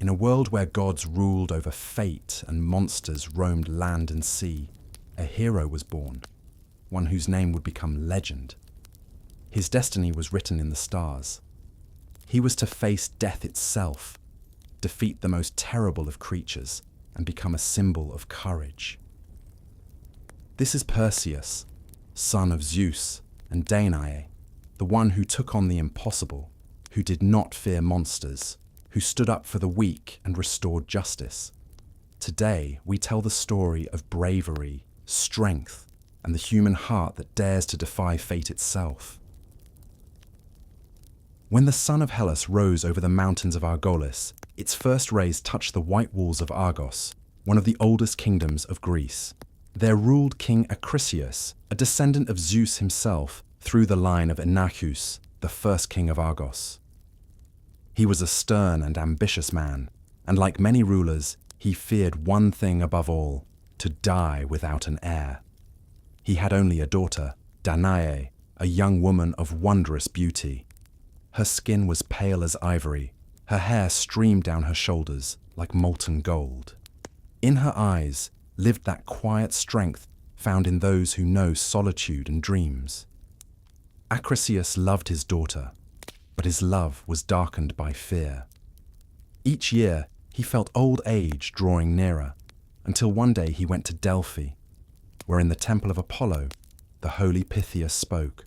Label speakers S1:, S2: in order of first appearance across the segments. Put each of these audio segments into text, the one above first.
S1: In a world where gods ruled over fate and monsters roamed land and sea, a hero was born, one whose name would become legend. His destiny was written in the stars. He was to face death itself, defeat the most terrible of creatures, and become a symbol of courage. This is Perseus, son of Zeus and Danae, the one who took on the impossible, who did not fear monsters, who stood up for the weak and restored justice. Today, we tell the story of bravery, strength, and the human heart that dares to defy fate itself. When the sun of Hellas rose over the mountains of Argolis, its first rays touched the white walls of Argos, one of the oldest kingdoms of Greece. There ruled King Acrisius, a descendant of Zeus himself, through the line of Inachus, the first king of Argos. He was a stern and ambitious man, and like many rulers, he feared one thing above all: to die without an heir. He had only a daughter, Danae, a young woman of wondrous beauty. Her skin was pale as ivory, her hair streamed down her shoulders like molten gold. In her eyes lived that quiet strength found in those who know solitude and dreams. Acrisius loved his daughter, but his love was darkened by fear. Each year, he felt old age drawing nearer, until one day he went to Delphi, where in the temple of Apollo, the holy Pythia spoke,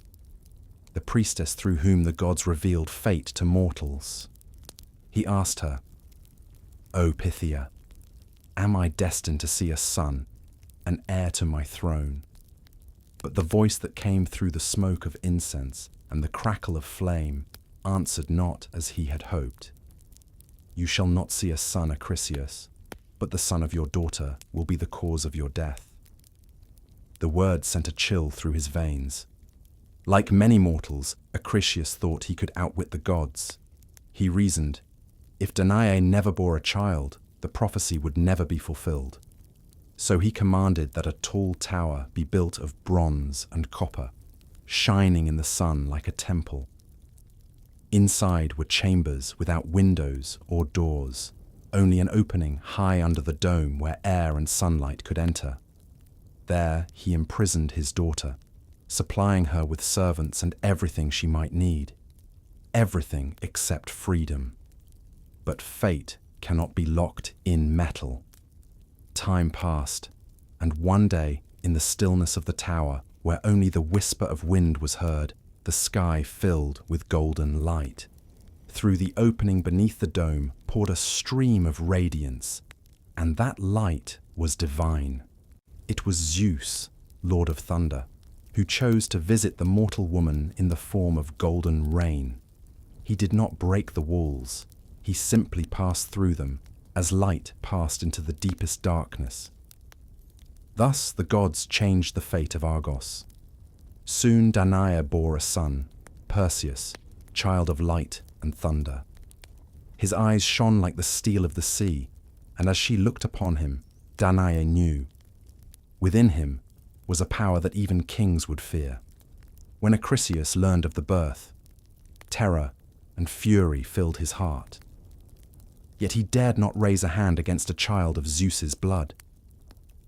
S1: the priestess through whom the gods revealed fate to mortals. He asked her, "O Pythia, am I destined to see a son, an heir to my throne?" But the voice that came through the smoke of incense and the crackle of flame answered not as he had hoped. "You shall not see a son, Acrisius, but the son of your daughter will be the cause of your death." The word sent a chill through his veins. Like many mortals, Acrisius thought he could outwit the gods. He reasoned, if Danae never bore a child, the prophecy would never be fulfilled. So he commanded that a tall tower be built of bronze and copper, shining in the sun like a temple. Inside were chambers without windows or doors, only an opening high under the dome where air and sunlight could enter. There he imprisoned his daughter, supplying her with servants and everything she might need. Everything except freedom. But fate cannot be locked in metal. Time passed, and one day, in the stillness of the tower, where only the whisper of wind was heard, the sky filled with golden light. Through the opening beneath the dome poured a stream of radiance, and that light was divine. It was Zeus, Lord of Thunder, who chose to visit the mortal woman in the form of golden rain. He did not break the walls, he simply passed through them, as light passed into the deepest darkness. Thus the gods changed the fate of Argos. Soon Danae bore a son, Perseus, child of light and thunder. His eyes shone like the steel of the sea, and as she looked upon him, Danae knew. Within him was a power that even kings would fear. When Acrisius learned of the birth, terror and fury filled his heart. Yet he dared not raise a hand against a child of Zeus's blood.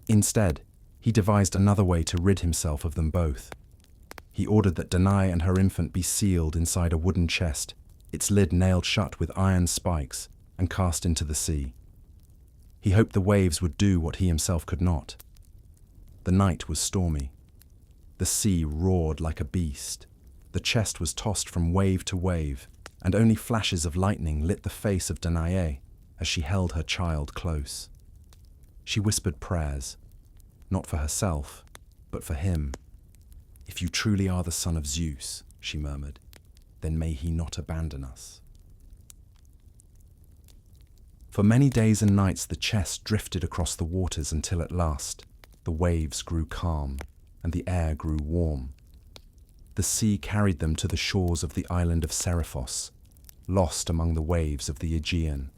S1: Instead, he devised another way to rid himself of them both. He ordered that Danae and her infant be sealed inside a wooden chest, its lid nailed shut with iron spikes and cast into the sea. He hoped the waves would do what he himself could not. The night was stormy. The sea roared like a beast. The chest was tossed from wave to wave, and only flashes of lightning lit the face of Danae as she held her child close. She whispered prayers, not for herself, but for him. "If you truly are the son of Zeus," she murmured, "then may he not abandon us." For many days and nights the chest drifted across the waters until at last the waves grew calm and the air grew warm. The sea carried them to the shores of the island of Seriphos, lost among the waves of the Aegean.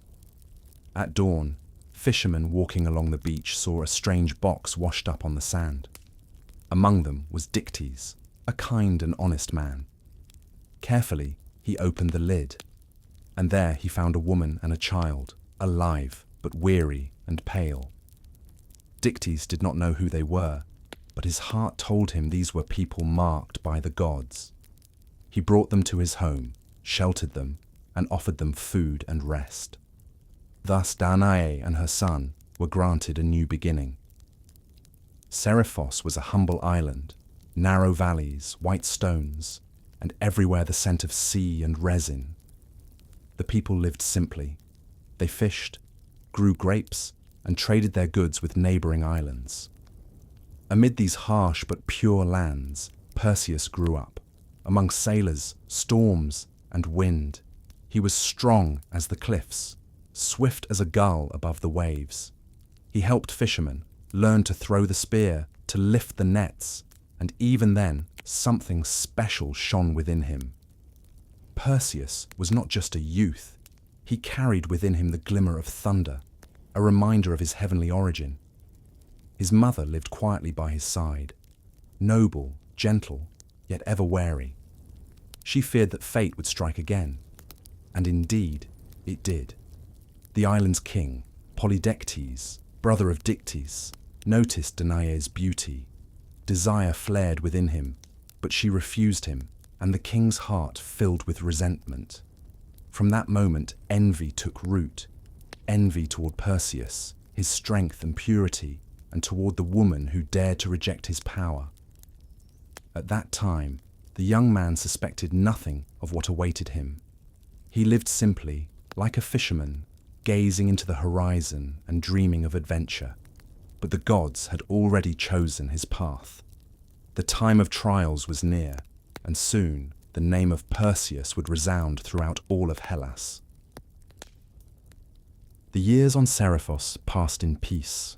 S1: At dawn, fishermen walking along the beach saw a strange box washed up on the sand. Among them was Dictys, a kind and honest man. Carefully, he opened the lid, and there he found a woman and a child, alive but weary and pale. Dictys did not know who they were, but his heart told him these were people marked by the gods. He brought them to his home, sheltered them, and offered them food and rest. Thus Danae and her son were granted a new beginning. Seriphos was a humble island, narrow valleys, white stones, and everywhere the scent of sea and resin. The people lived simply. They fished, grew grapes, and traded their goods with neighboring islands. Amid these harsh but pure lands, Perseus grew up. Among sailors, storms, and wind, he was strong as the cliffs, swift as a gull above the waves. He helped fishermen, learned to throw the spear, to lift the nets, and even then, something special shone within him. Perseus was not just a youth. He carried within him the glimmer of thunder, a reminder of his heavenly origin. His mother lived quietly by his side, noble, gentle, yet ever wary. She feared that fate would strike again, and indeed it did. The island's king, Polydectes, brother of Dictys, noticed Danae's beauty. Desire flared within him, but she refused him, and the king's heart filled with resentment. From that moment, envy took root. Envy toward Perseus, his strength and purity, and toward the woman who dared to reject his power. At that time, the young man suspected nothing of what awaited him. He lived simply, like a fisherman, gazing into the horizon and dreaming of adventure. But the gods had already chosen his path. The time of trials was near, and soon the name of Perseus would resound throughout all of Hellas. The years on Seriphos passed in peace.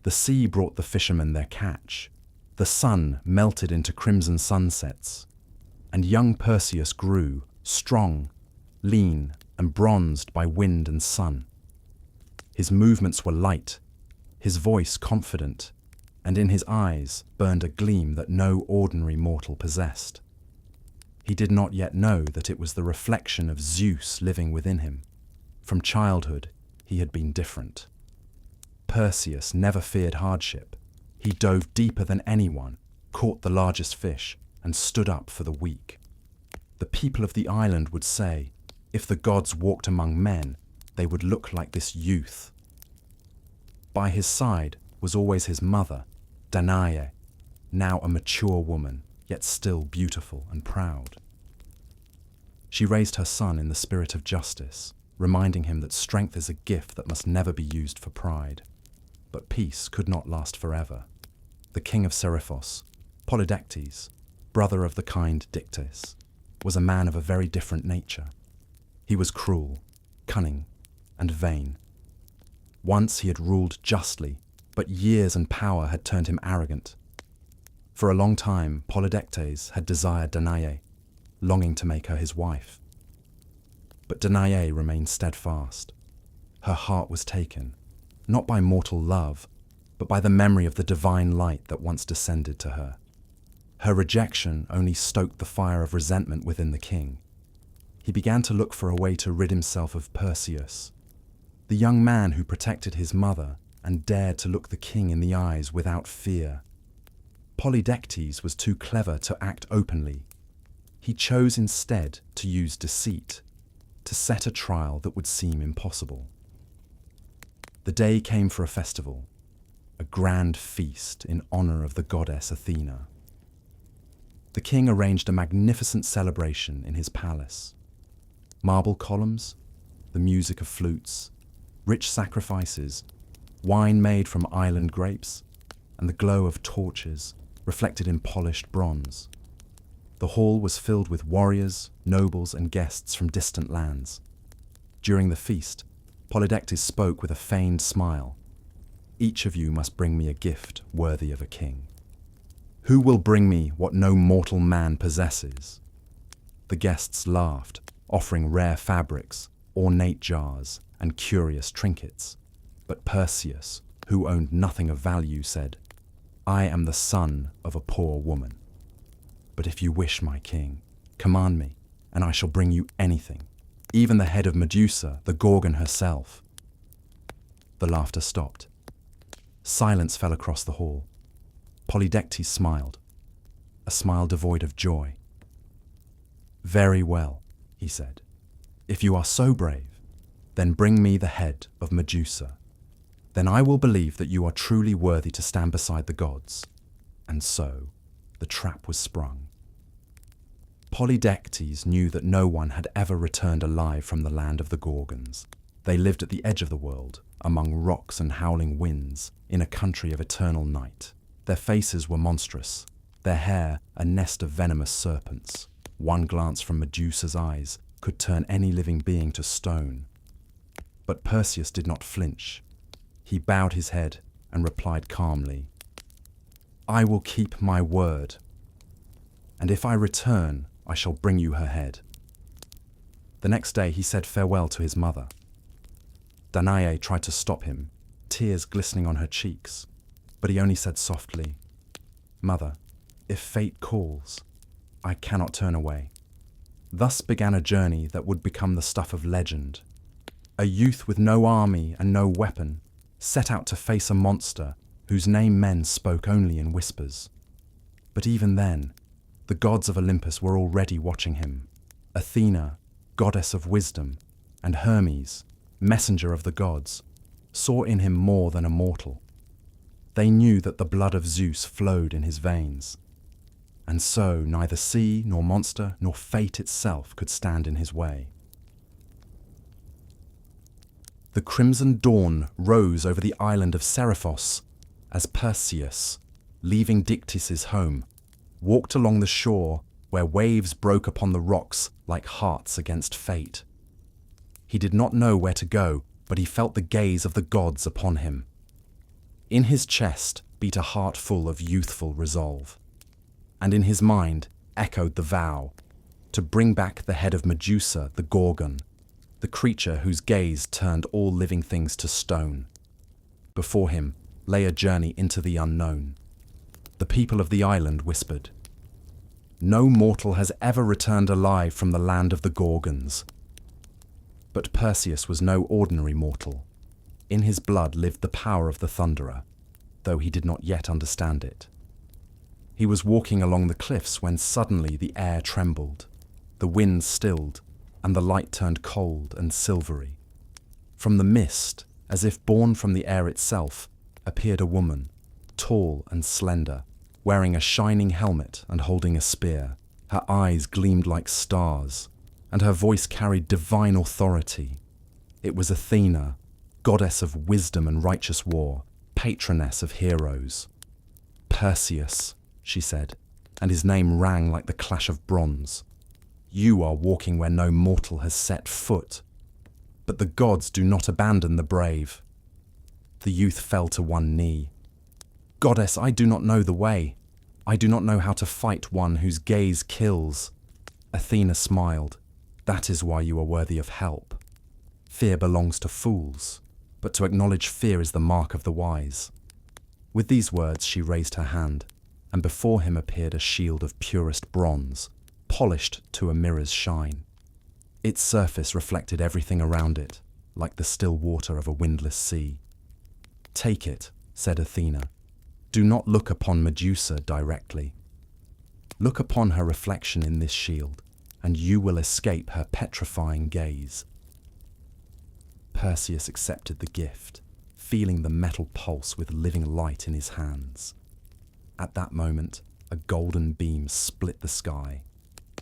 S1: The sea brought the fishermen their catch. The sun melted into crimson sunsets, and young Perseus grew, strong, lean, and bronzed by wind and sun. His movements were light, his voice confident, and in his eyes burned a gleam that no ordinary mortal possessed. He did not yet know that it was the reflection of Zeus living within him. From childhood, he had been different. Perseus never feared hardship. He dove deeper than anyone, caught the largest fish, and stood up for the weak. The people of the island would say, if the gods walked among men, they would look like this youth. By his side was always his mother, Danae, now a mature woman, yet still beautiful and proud. She raised her son in the spirit of justice, reminding him that strength is a gift that must never be used for pride. But peace could not last forever. The king of Seriphos, Polydectes, brother of the kind Dictys, was a man of a very different nature. He was cruel, cunning, and vain. Once he had ruled justly, but years and power had turned him arrogant. For a long time, Polydectes had desired Danae, longing to make her his wife. But Danae remained steadfast. Her heart was taken, not by mortal love, but by the memory of the divine light that once descended to her. Her rejection only stoked the fire of resentment within the king. He began to look for a way to rid himself of Perseus, the young man who protected his mother and dared to look the king in the eyes without fear. Polydectes was too clever to act openly. He chose instead to use deceit, to set a trial that would seem impossible. The day came for a festival, a grand feast in honor of the goddess Athena. The king arranged a magnificent celebration in his palace. Marble columns, the music of flutes, rich sacrifices, wine made from island grapes, and the glow of torches reflected in polished bronze. The hall was filled with warriors, nobles, and guests from distant lands. During the feast, Polydectes spoke with a feigned smile. Each of you must bring me a gift worthy of a king. Who will bring me what no mortal man possesses? The guests laughed, offering rare fabrics, ornate jars, and curious trinkets. But Perseus, who owned nothing of value, said, I am the son of a poor woman. But if you wish, my king, command me, and I shall bring you anything. even the head of Medusa, the Gorgon herself. The laughter stopped. Silence fell across the hall. Polydectes smiled, a smile devoid of joy. "Very well," he said. "If you are so brave, then bring me the head of Medusa. Then I will believe that you are truly worthy to stand beside the gods." And so, the trap was sprung. Polydectes knew that no one had ever returned alive from the land of the Gorgons. They lived at the edge of the world, among rocks and howling winds, in a country of eternal night. Their faces were monstrous, their hair a nest of venomous serpents. One glance from Medusa's eyes could turn any living being to stone. But Perseus did not flinch. He bowed his head and replied calmly, "I will keep my word, and if I return, I shall bring you her head." The next day he said farewell to his mother. Danae tried to stop him, tears glistening on her cheeks, but he only said softly, "Mother, if fate calls, I cannot turn away." Thus began a journey that would become the stuff of legend. A youth with no army and no weapon set out to face a monster whose name men spoke only in whispers. But even then, the gods of Olympus were already watching him. Athena, goddess of wisdom, and Hermes, messenger of the gods, saw in him more than a mortal. They knew that the blood of Zeus flowed in his veins, and so neither sea nor monster nor fate itself could stand in his way. The crimson dawn rose over the island of Seriphos as Perseus, leaving Dictys' home, walked along the shore where waves broke upon the rocks like hearts against fate. He did not know where to go, but he felt the gaze of the gods upon him. In his chest beat a heart full of youthful resolve, and in his mind echoed the vow to bring back the head of Medusa, the Gorgon, the creature whose gaze turned all living things to stone. Before him lay a journey into the unknown. The people of the island whispered, "No mortal has ever returned alive from the land of the Gorgons." But Perseus was no ordinary mortal. In his blood lived the power of the Thunderer, though he did not yet understand it. He was walking along the cliffs when suddenly the air trembled, the wind stilled, and the light turned cold and silvery. From the mist, as if born from the air itself, appeared a woman, tall and slender, wearing a shining helmet and holding a spear. Her eyes gleamed like stars, and her voice carried divine authority. It was Athena, goddess of wisdom and righteous war, patroness of heroes. "Perseus," she said, and his name rang like the clash of bronze. "You are walking where no mortal has set foot. But the gods do not abandon the brave." The youth fell to one knee. "Goddess, I do not know the way. I do not know how to fight one whose gaze kills." Athena smiled. "That is why you are worthy of help. Fear belongs to fools, but to acknowledge fear is the mark of the wise." With these words she raised her hand, and before him appeared a shield of purest bronze, polished to a mirror's shine. Its surface reflected everything around it, like the still water of a windless sea. "Take it," said Athena. "Do not look upon Medusa directly. Look upon her reflection in this shield, and you will escape her petrifying gaze." Perseus accepted the gift, feeling the metal pulse with living light in his hands. At that moment, a golden beam split the sky.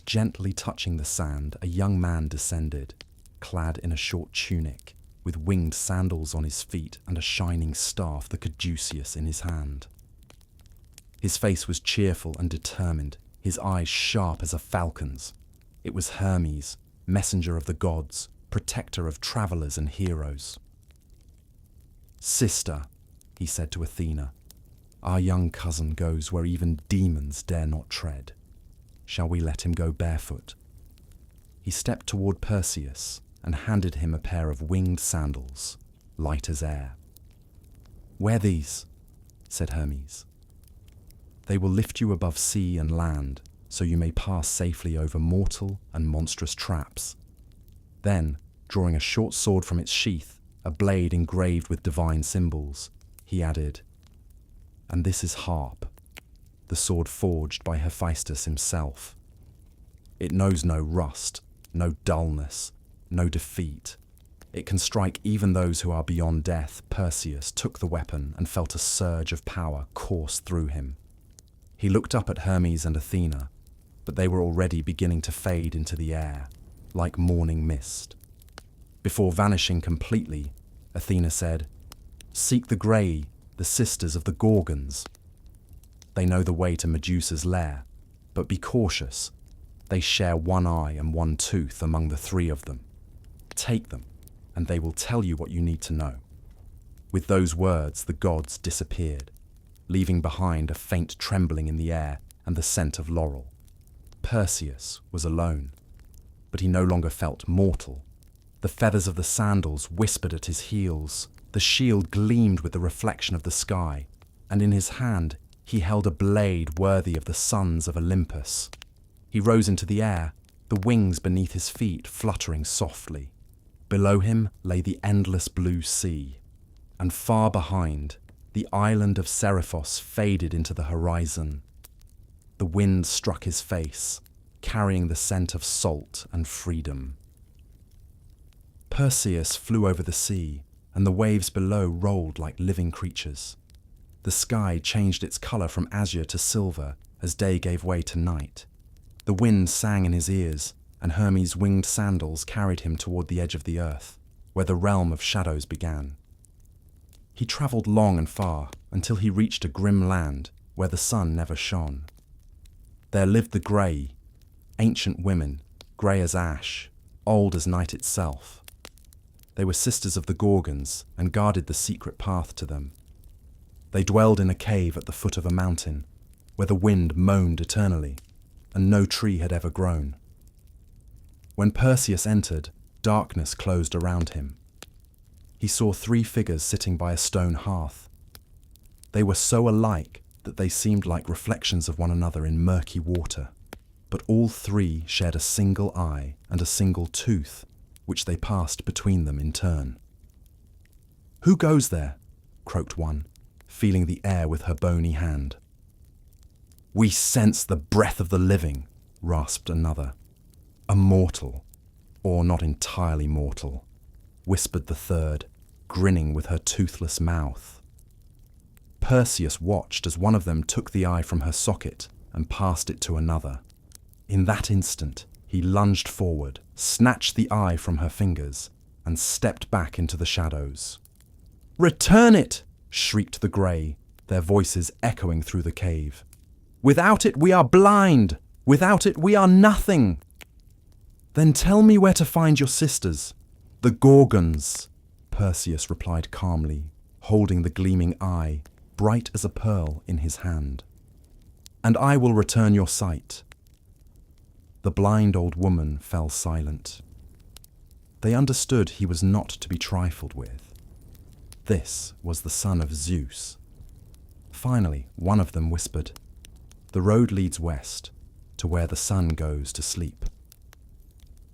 S1: Gently touching the sand, a young man descended, clad in a short tunic, with winged sandals on his feet and a shining staff, the caduceus, in his hand. His face was cheerful and determined, his eyes sharp as a falcon's. It was Hermes, messenger of the gods, protector of travelers and heroes. "Sister," he said to Athena, "our young cousin goes where even demons dare not tread. Shall we let him go barefoot?" He stepped toward Perseus and handed him a pair of winged sandals, light as air. "Wear these," said Hermes. "They will lift you above sea and land, so you may pass safely over mortal and monstrous traps." Then, drawing a short sword from its sheath, a blade engraved with divine symbols, he added, "And this is Harp, the sword forged by Hephaestus himself. It knows no rust, no dullness, no defeat. It can strike even those who are beyond death." Perseus took the weapon and felt a surge of power course through him. He looked up at Hermes and Athena, but they were already beginning to fade into the air, like morning mist. Before vanishing completely, Athena said, "Seek the Grey, the sisters of the Gorgons. They know the way to Medusa's lair, but be cautious. They share one eye and one tooth among the three of them. Take them, and they will tell you what you need to know." With those words, the gods disappeared, leaving behind a faint trembling in the air and the scent of laurel. Perseus was alone, but he no longer felt mortal. The feathers of the sandals whispered at his heels, the shield gleamed with the reflection of the sky, and in his hand he held a blade worthy of the sons of Olympus. He rose into the air, the wings beneath his feet fluttering softly. Below him lay the endless blue sea, and far behind, the island of Seriphos faded into the horizon. The wind struck his face, carrying the scent of salt and freedom. Perseus flew over the sea, and the waves below rolled like living creatures. The sky changed its color from azure to silver as day gave way to night. The wind sang in his ears, and Hermes' winged sandals carried him toward the edge of the earth, where the realm of shadows began. He traveled long and far until he reached a grim land where the sun never shone. There lived the Grey, ancient women, grey as ash, old as night itself. They were sisters of the Gorgons and guarded the secret path to them. They dwelled in a cave at the foot of a mountain, where the wind moaned eternally, and no tree had ever grown. When Perseus entered, darkness closed around him. He saw 3 figures sitting by a stone hearth. They were so alike that they seemed like reflections of one another in murky water, but all 3 shared a single eye and a single tooth, which they passed between them in turn. "Who goes there?" croaked one, feeling the air with her bony hand. "We sense the breath of the living," rasped another. "A mortal, or not entirely mortal," whispered the third, grinning with her toothless mouth. Perseus watched as one of them took the eye from her socket and passed it to another. In that instant, he lunged forward, snatched the eye from her fingers, and stepped back into the shadows. "Return it!" shrieked the Grey, their voices echoing through the cave. "Without it we are blind! Without it we are nothing!" "Then tell me where to find your sisters, the Gorgons," Perseus replied calmly, holding the gleaming eye, bright as a pearl, in his hand. "And I will return your sight." The blind old woman fell silent. They understood he was not to be trifled with. This was the son of Zeus. Finally, one of them whispered, "The road leads west, to where the sun goes to sleep.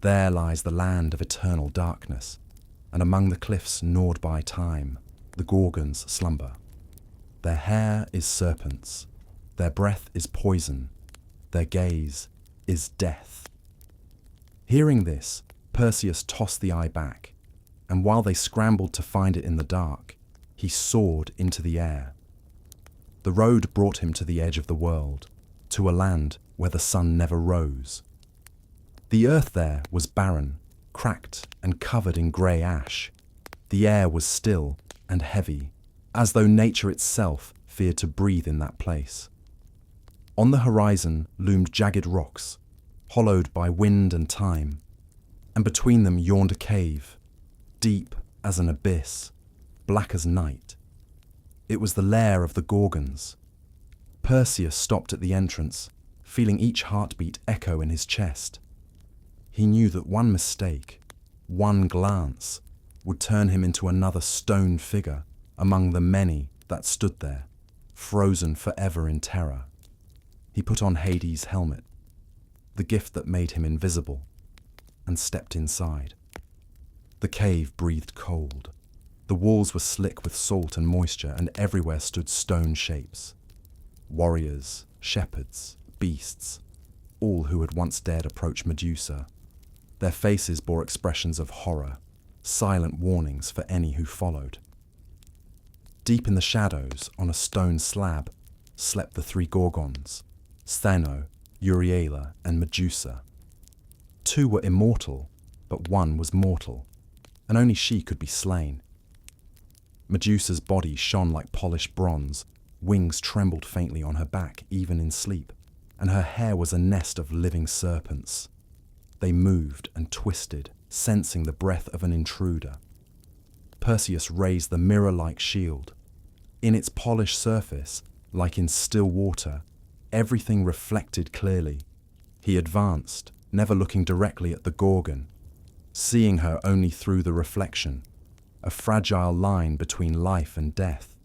S1: There lies the land of eternal darkness, and among the cliffs gnawed by time, the Gorgons slumber. Their hair is serpents, their breath is poison, their gaze is death." Hearing this, Perseus tossed the eye back, and while they scrambled to find it in the dark, he soared into the air. The road brought him to the edge of the world, to a land where the sun never rose. The earth there was barren, cracked and covered in grey ash. The air was still and heavy, as though nature itself feared to breathe in that place. On the horizon loomed jagged rocks, hollowed by wind and time, and between them yawned a cave, deep as an abyss, black as night. It was the lair of the Gorgons. Perseus stopped at the entrance, feeling each heartbeat echo in his chest. He knew that one mistake, one glance, would turn him into another stone figure among the many that stood there, frozen forever in terror. He put on Hades' helmet, the gift that made him invisible, and stepped inside. The cave breathed cold. The walls were slick with salt and moisture, and everywhere stood stone shapes. Warriors, shepherds, beasts, all who had once dared approach Medusa. Their faces bore expressions of horror, silent warnings for any who followed. Deep in the shadows, on a stone slab, slept the three Gorgons, Stheno, Euryala, and Medusa. Two were immortal, but one was mortal, and only she could be slain. Medusa's body shone like polished bronze, wings trembled faintly on her back even in sleep, and her hair was a nest of living serpents. They moved and twisted, sensing the breath of an intruder. Perseus raised the mirror-like shield. In its polished surface, like in still water, everything reflected clearly. He advanced, never looking directly at the Gorgon, seeing her only through the reflection, a fragile line between life and death.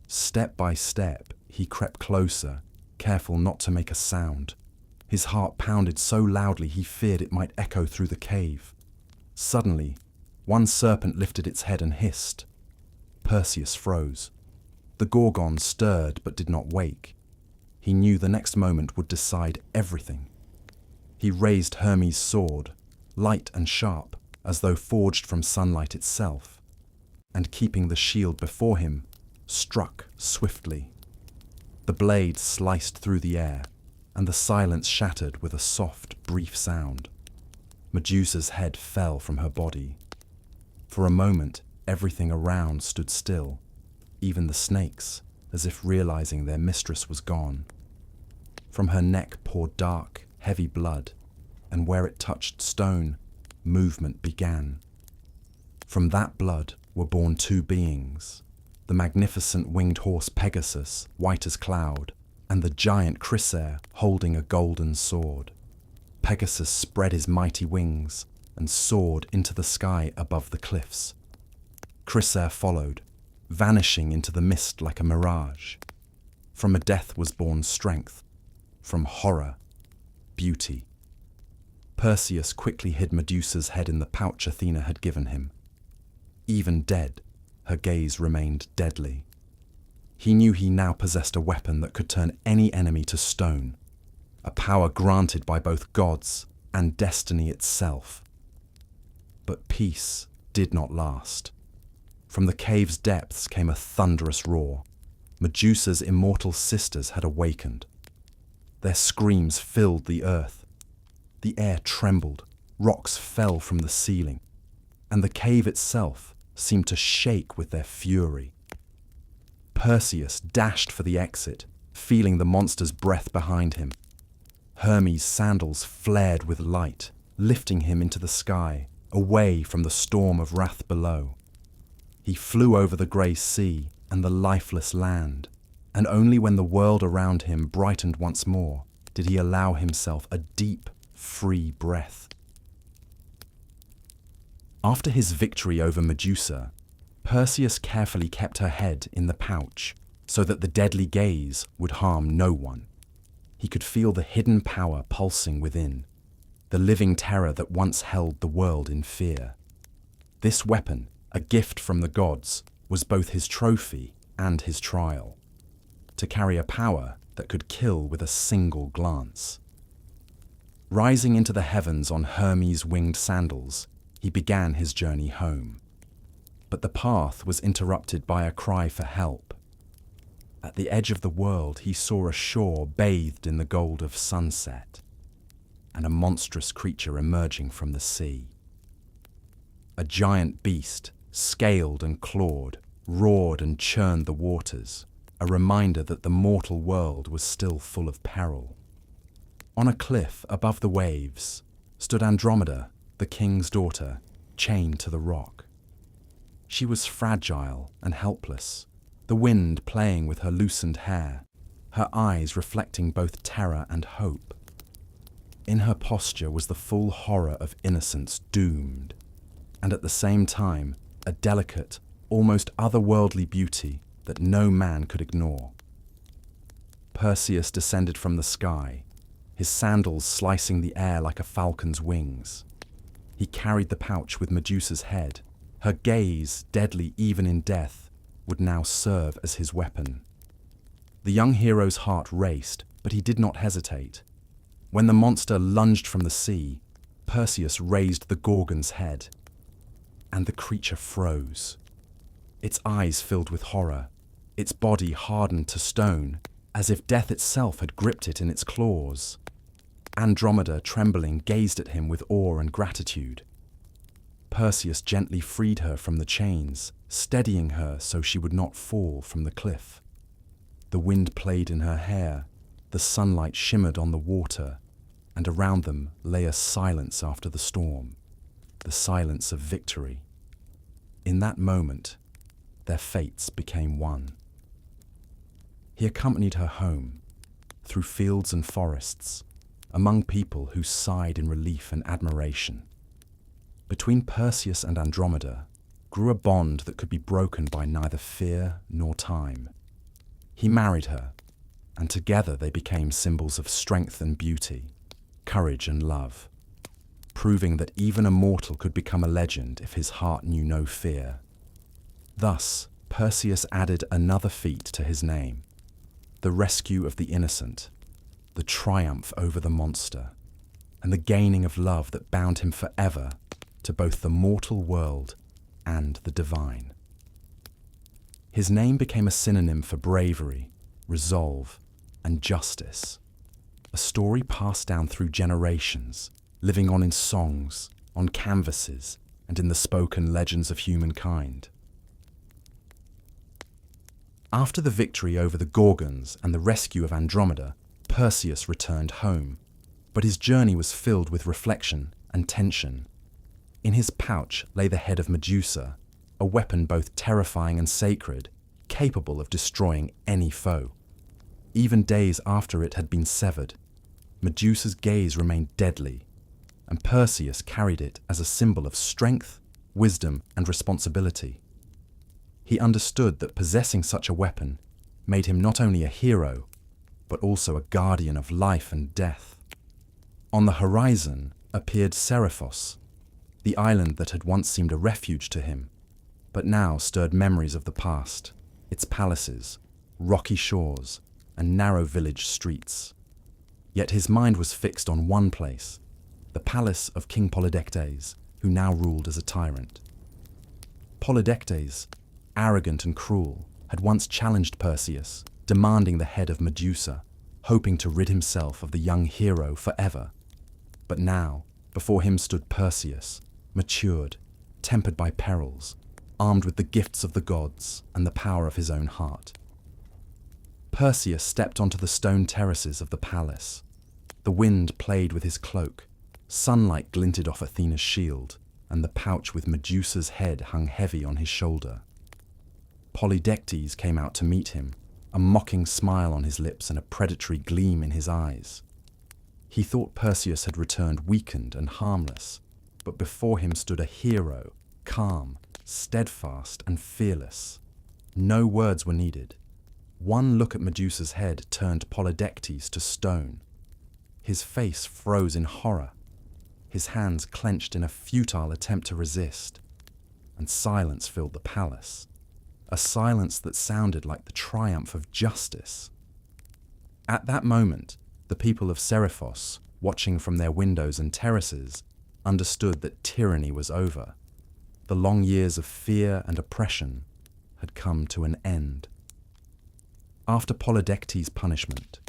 S1: Step by step, he crept closer, careful not to make a sound. His heart pounded so loudly he feared it might echo through the cave. Suddenly, one serpent lifted its head and hissed. Perseus froze. The Gorgon stirred but did not wake. He knew the next moment would decide everything. He raised Hermes' sword, light and sharp, as though forged from sunlight itself, and keeping the shield before him, struck swiftly. The blade sliced through the air, and the silence shattered with a soft, brief sound. Medusa's head fell from her body. For a moment, everything around stood still, even the snakes, as if realizing their mistress was gone. From her neck poured dark, heavy blood, and where it touched stone, movement began. From that blood were born two beings, the magnificent winged horse Pegasus, white as cloud, and the giant Chrysaor holding a golden sword. Pegasus spread his mighty wings and soared into the sky above the cliffs. Chrysaor followed, vanishing into the mist like a mirage. From a death was born strength, from horror, beauty. Perseus quickly hid Medusa's head in the pouch Athena had given him. Even dead, her gaze remained deadly. He knew he now possessed a weapon that could turn any enemy to stone, a power granted by both gods and destiny itself. But peace did not last. From the cave's depths came a thunderous roar. Medusa's immortal sisters had awakened. Their screams filled the earth. The air trembled, rocks fell from the ceiling, and the cave itself seemed to shake with their fury. Perseus dashed for the exit, feeling the monster's breath behind him. Hermes' sandals flared with light, lifting him into the sky, away from the storm of wrath below. He flew over the grey sea and the lifeless land, and only when the world around him brightened once more did he allow himself a deep, free breath. After his victory over Medusa, Perseus carefully kept her head in the pouch so that the deadly gaze would harm no one. He could feel the hidden power pulsing within, the living terror that once held the world in fear. This weapon, a gift from the gods, was both his trophy and his trial, to carry a power that could kill with a single glance. Rising into the heavens on Hermes' winged sandals, he began his journey home. But the path was interrupted by a cry for help. At the edge of the world, he saw a shore bathed in the gold of sunset, and a monstrous creature emerging from the sea. A giant beast, scaled and clawed, roared and churned the waters, a reminder that the mortal world was still full of peril. On a cliff above the waves stood Andromeda, the king's daughter, chained to the rock. She was fragile and helpless, the wind playing with her loosened hair, her eyes reflecting both terror and hope. In her posture was the full horror of innocence doomed, and at the same time, a delicate, almost otherworldly beauty that no man could ignore. Perseus descended from the sky, his sandals slicing the air like a falcon's wings. He carried the pouch with Medusa's head. Her gaze, deadly even in death, would now serve as his weapon. The young hero's heart raced, but he did not hesitate. When the monster lunged from the sea, Perseus raised the Gorgon's head, and the creature froze. Its eyes filled with horror, its body hardened to stone, as if death itself had gripped it in its claws. Andromeda, trembling, gazed at him with awe and gratitude. Perseus gently freed her from the chains, steadying her so she would not fall from the cliff. The wind played in her hair, the sunlight shimmered on the water, and around them lay a silence after the storm, the silence of victory. In that moment, their fates became one. He accompanied her home, through fields and forests, among people who sighed in relief and admiration. Between Perseus and Andromeda grew a bond that could be broken by neither fear nor time. He married her, and together they became symbols of strength and beauty, courage and love, proving that even a mortal could become a legend if his heart knew no fear. Thus, Perseus added another feat to his name, the rescue of the innocent, the triumph over the monster, and the gaining of love that bound him forever to both the mortal world and the divine. His name became a synonym for bravery, resolve, and justice, a story passed down through generations, living on in songs, on canvases, and in the spoken legends of humankind. After the victory over the Gorgons and the rescue of Andromeda, Perseus returned home, but his journey was filled with reflection and tension. In his pouch lay the head of Medusa, a weapon both terrifying and sacred, capable of destroying any foe. Even days after it had been severed, Medusa's gaze remained deadly, and Perseus carried it as a symbol of strength, wisdom, and responsibility. He understood that possessing such a weapon made him not only a hero, but also a guardian of life and death. On the horizon appeared Seriphos, the island that had once seemed a refuge to him, but now stirred memories of the past, its palaces, rocky shores, and narrow village streets. Yet his mind was fixed on one place, the palace of King Polydectes, who now ruled as a tyrant. Polydectes, arrogant and cruel, had once challenged Perseus, demanding the head of Medusa, hoping to rid himself of the young hero forever. But now, before him stood Perseus, matured, tempered by perils, armed with the gifts of the gods and the power of his own heart. Perseus stepped onto the stone terraces of the palace. The wind played with his cloak, sunlight glinted off Athena's shield, and the pouch with Medusa's head hung heavy on his shoulder. Polydectes came out to meet him, a mocking smile on his lips and a predatory gleam in his eyes. He thought Perseus had returned weakened and harmless, but before him stood a hero, calm, steadfast, and fearless. No words were needed. One look at Medusa's head turned Polydectes to stone. His face froze in horror, his hands clenched in a futile attempt to resist, and silence filled the palace, a silence that sounded like the triumph of justice. At that moment, the people of Seriphos, watching from their windows and terraces, understood that tyranny was over. The long years of fear and oppression had come to an end. After Polydectes' punishment,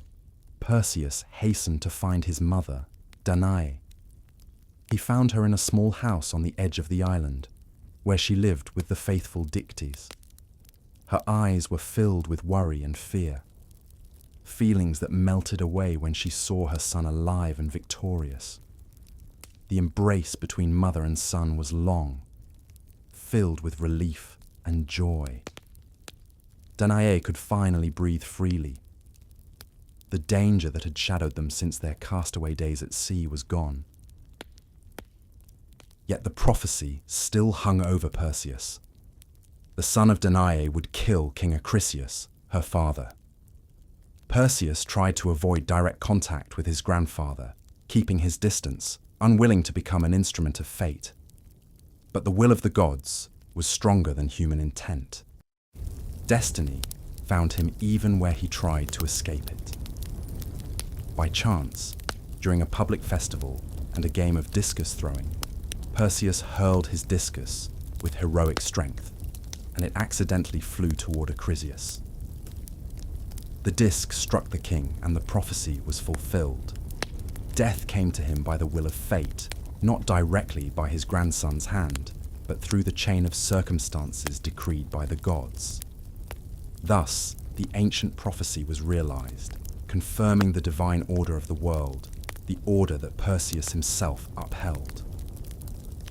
S1: Perseus hastened to find his mother, Danae. He found her in a small house on the edge of the island, where she lived with the faithful Dictys. Her eyes were filled with worry and fear, feelings that melted away when she saw her son alive and victorious. The embrace between mother and son was long, filled with relief and joy. Danae could finally breathe freely. The danger that had shadowed them since their castaway days at sea was gone. Yet the prophecy still hung over Perseus. The son of Danae would kill King Acrisius, her father. Perseus tried to avoid direct contact with his grandfather, keeping his distance, unwilling to become an instrument of fate. But the will of the gods was stronger than human intent. Destiny found him even where he tried to escape it. By chance, during a public festival and a game of discus throwing, Perseus hurled his discus with heroic strength, and it accidentally flew toward Acrisius. The disc struck the king, and the prophecy was fulfilled. Death came to him by the will of fate, not directly by his grandson's hand, but through the chain of circumstances decreed by the gods. Thus, the ancient prophecy was realized, confirming the divine order of the world, the order that Perseus himself upheld.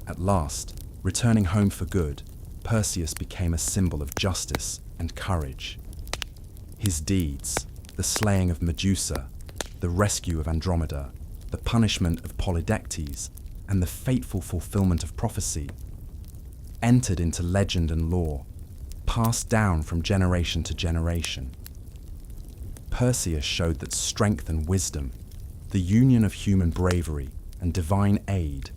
S1: At last, returning home for good, Perseus became a symbol of justice and courage. His deeds, the slaying of Medusa, the rescue of Andromeda, the punishment of Polydectes, and the fateful fulfillment of prophecy, entered into legend and lore, passed down from generation to generation. Perseus showed that strength and wisdom, the union of human bravery and divine aid,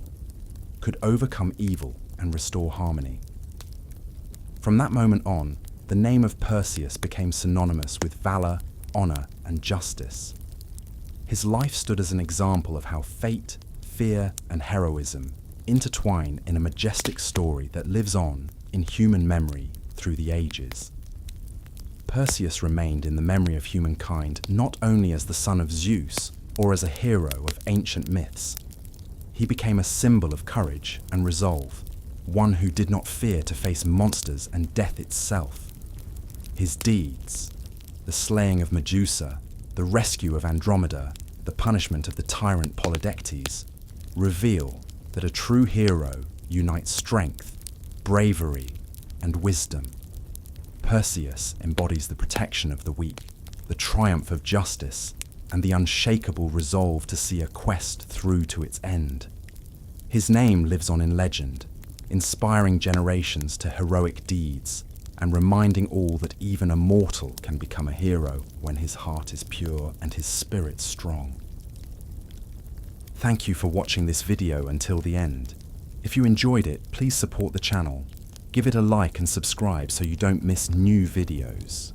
S1: could overcome evil and restore harmony. From that moment on, the name of Perseus became synonymous with valor, honor, and justice. His life stood as an example of how fate, fear, and heroism intertwine in a majestic story that lives on in human memory through the ages. Perseus remained in the memory of humankind not only as the son of Zeus or as a hero of ancient myths. He became a symbol of courage and resolve, one who did not fear to face monsters and death itself. His deeds, the slaying of Medusa, the rescue of Andromeda, the punishment of the tyrant Polydectes, reveal that a true hero unites strength, bravery, and wisdom. Perseus embodies the protection of the weak, the triumph of justice, and the unshakable resolve to see a quest through to its end. His name lives on in legend, inspiring generations to heroic deeds and reminding all that even a mortal can become a hero when his heart is pure and his spirit strong. Thank you for watching this video until the end. If you enjoyed it, please support the channel. Give it a like and subscribe so you don't miss new videos.